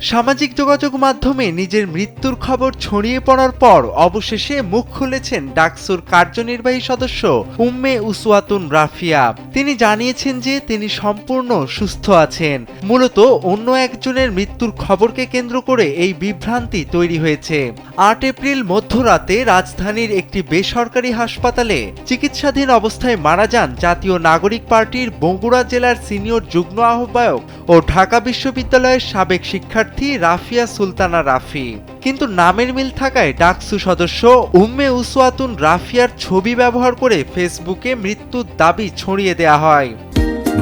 সামাজিক যোগাযোগ মাধ্যমে নিজের মৃত্যুর খবর ছড়িয়ে পড়ার পর অবশেষে মুখ খুলেছেন ডাকসুর কার্যনির্বাহী সদস্য উম্মে উসওয়াতুন রাফিয়া। তিনি জানিয়েছেন যে তিনি সম্পূর্ণ সুস্থ আছেন। মূলত অন্য একজনের মৃত্যুর খবরকে কেন্দ্র করে এই বিভ্রান্তি তৈরি হয়েছে। ৮ এপ্রিল মধ্যরাতে রাজধানীর একটি বেসরকারি হাসপাতালে চিকিৎসাধীন অবস্থায় মারা যান জাতীয় নাগরিক পার্টির বগুড়া জেলার সিনিয়র যুগ্ম আহ্বায়ক ও ঢাকা বিশ্ববিদ্যালয়ের সাবেক শিক্ষার্থী রাফিয়া সুলতানা রাফি। কিন্তু নামের মিল থাকায় ডাকসু সদস্য উম্মে উসওয়াতুন রাফিয়ার ছবি ব্যবহার করে ফেসবুকে মৃত্যুর দাবি ছড়িয়ে দেয়া হয়।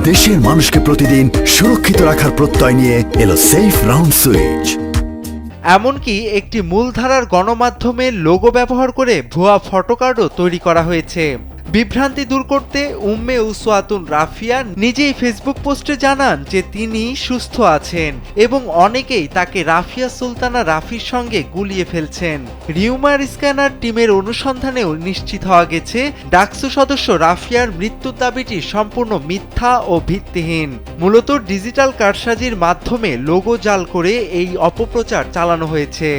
দেশের মানুষকে প্রতিদিন সুরক্ষিত রাখার প্রত্যয় নিয়ে এলো সেফ রাউন্ড সুইচ। এমনকি একটি মূলধারার গণমাধ্যমের লোগো ব্যবহার করে ভুয়া ফটোকার্ডও তৈরি করা হয়েছে। বিভ্রান্তি দূর করতে উম্মে উসওয়াতুন রাফিয়া নিজেই ফেসবুক পোস্টে জানান যে তিনি সুস্থ আছেন এবং অনেকেই তাকে রাফিয়া সুলতানা রাফির সঙ্গে গুলিয়ে ফেলছেন। রিউমার স্ক্যানার টিমের অনুসন্ধানেও নিশ্চিত হওয়া গেছে ডাকসু সদস্য রাফিয়ার মৃত্যুর দাবিটি সম্পূর্ণ মিথ্যা ও ভিত্তিহীন। মূলত ডিজিটাল কারসাজির মাধ্যমে লোগো জাল করে এই অপপ্রচার চালানো হয়েছে।